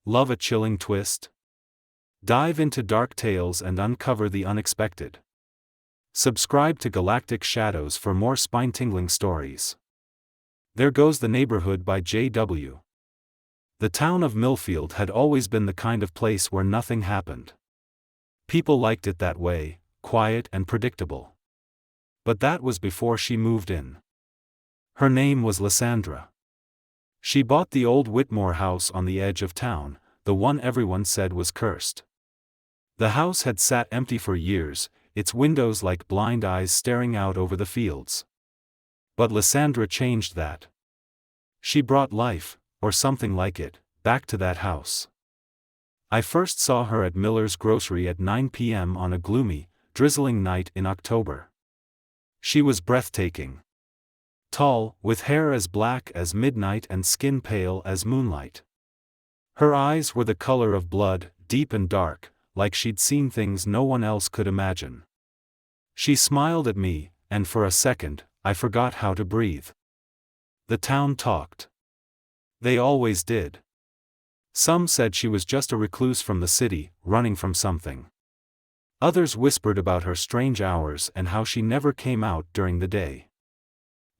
Love a chilling twist? Dive into dark tales and uncover the unexpected. Subscribe to Galactic Shadows for more spine-tingling stories. There Goes the Neighborhood by J.W. The town of Millfield had always been the kind of place where nothing happened. People liked it that way, quiet and predictable. But that was before she moved in. Her name was Lysandra. She bought the old Whitmore house on the edge of town, the one everyone said was cursed. The house had sat empty for years, its windows like blind eyes staring out over the fields. But Lysandra changed that. She brought life, or something like it, back to that house. I first saw her at Miller's grocery at 9 p.m. on a gloomy, drizzling night in October. She was breathtaking. Tall, with hair as black as midnight and skin pale as moonlight. Her eyes were the color of blood, deep and dark, like she'd seen things no one else could imagine. She smiled at me, and for a second, I forgot how to breathe. The town talked. They always did. Some said she was just a recluse from the city, running from something. Others whispered about her strange hours and how she never came out during the day.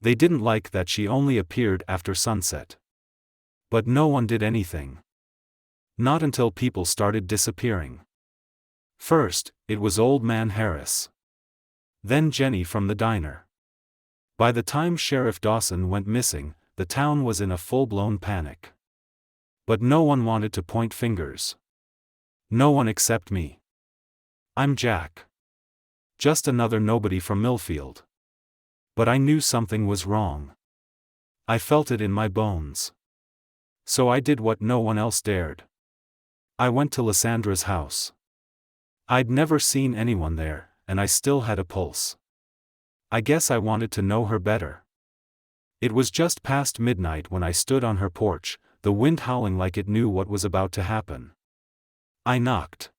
They didn't like that she only appeared after sunset. But no one did anything. Not until people started disappearing. First, it was Old Man Harris. Then Jenny from the diner. By the time Sheriff Dawson went missing, the town was in a full-blown panic. But no one wanted to point fingers. No one except me. I'm Jack. Just another nobody from Millfield. But I knew something was wrong. I felt it in my bones. So I did what no one else dared. I went to Lysandra's house. I'd never seen anyone there, and I still had a pulse. I guess I wanted to know her better. It was just past midnight when I stood on her porch, the wind howling like it knew what was about to happen. I knocked.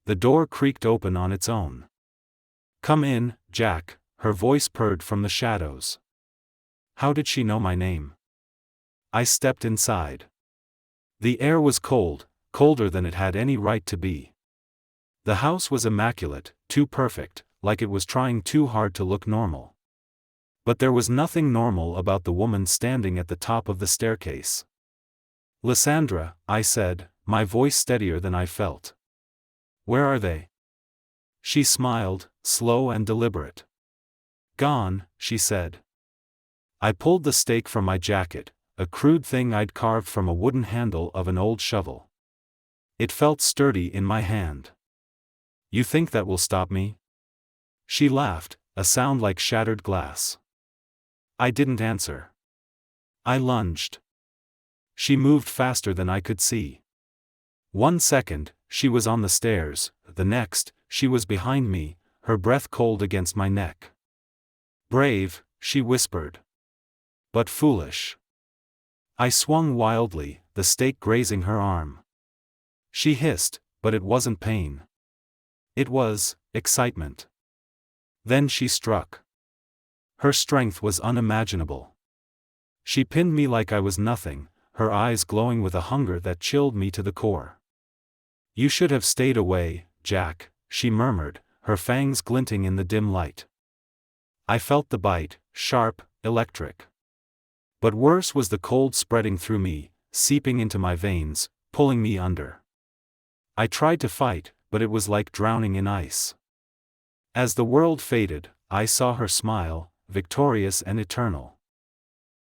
The door creaked open on its own. "Come in, Jack," her voice purred from the shadows. How did she know my name? I stepped inside. The air was cold, colder than it had any right to be. The house was immaculate, too perfect, like it was trying too hard to look normal. But there was nothing normal about the woman standing at the top of the staircase. "Lysandra," I said, my voice steadier than I felt. "Where are they?" She smiled, slow and deliberate. "Gone," she said. I pulled the stake from my jacket, a crude thing I'd carved from a wooden handle of an old shovel. It felt sturdy in my hand. "You think that will stop me?" She laughed, a sound like shattered glass. I didn't answer. I lunged. She moved faster than I could see. 1 second, she was on the stairs, the next, she was behind me, her breath cold against my neck. "Brave," she whispered. "But foolish." I swung wildly, the stake grazing her arm. She hissed, but it wasn't pain. It was excitement. Then she struck. Her strength was unimaginable. She pinned me like I was nothing, her eyes glowing with a hunger that chilled me to the core. "You should have stayed away, Jack," she murmured, her fangs glinting in the dim light. I felt the bite, sharp, electric. But worse was the cold spreading through me, seeping into my veins, pulling me under. I tried to fight, but it was like drowning in ice. As the world faded, I saw her smile, victorious and eternal.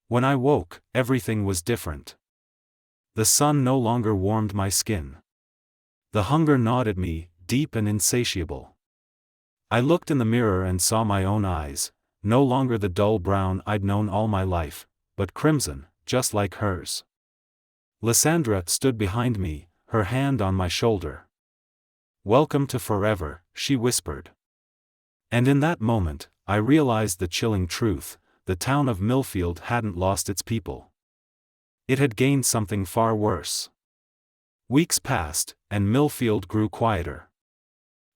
When I woke, everything was different. The sun no longer warmed my skin. The hunger gnawed at me, deep and insatiable. I looked in the mirror and saw my own eyes, no longer the dull brown I'd known all my life, but crimson, just like hers. Lysandra stood behind me, her hand on my shoulder. "Welcome to forever," she whispered. And in that moment, I realized the chilling truth: the town of Millfield hadn't lost its people. It had gained something far worse. Weeks passed, and Millfield grew quieter.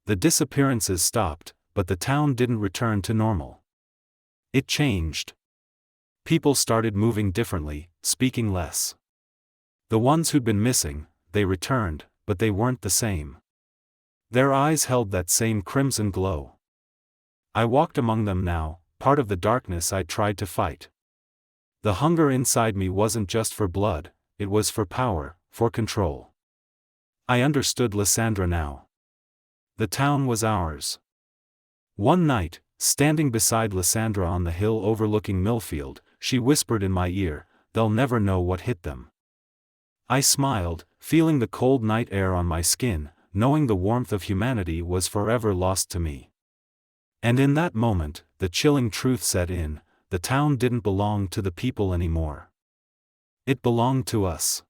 The disappearances stopped, but the town didn't return to normal. It changed. People started moving differently, speaking less. The ones who'd been missing, they returned, but they weren't the same. Their eyes held that same crimson glow. I walked among them now, part of the darkness I tried to fight. The hunger inside me wasn't just for blood, it was for power, for control. I understood Lysandra now. The town was ours. One night, standing beside Lysandra on the hill overlooking Millfield, she whispered in my ear, "They'll never know what hit them." I smiled, feeling the cold night air on my skin, knowing the warmth of humanity was forever lost to me. And in that moment, the chilling truth set in: the town didn't belong to the people anymore. It belonged to us.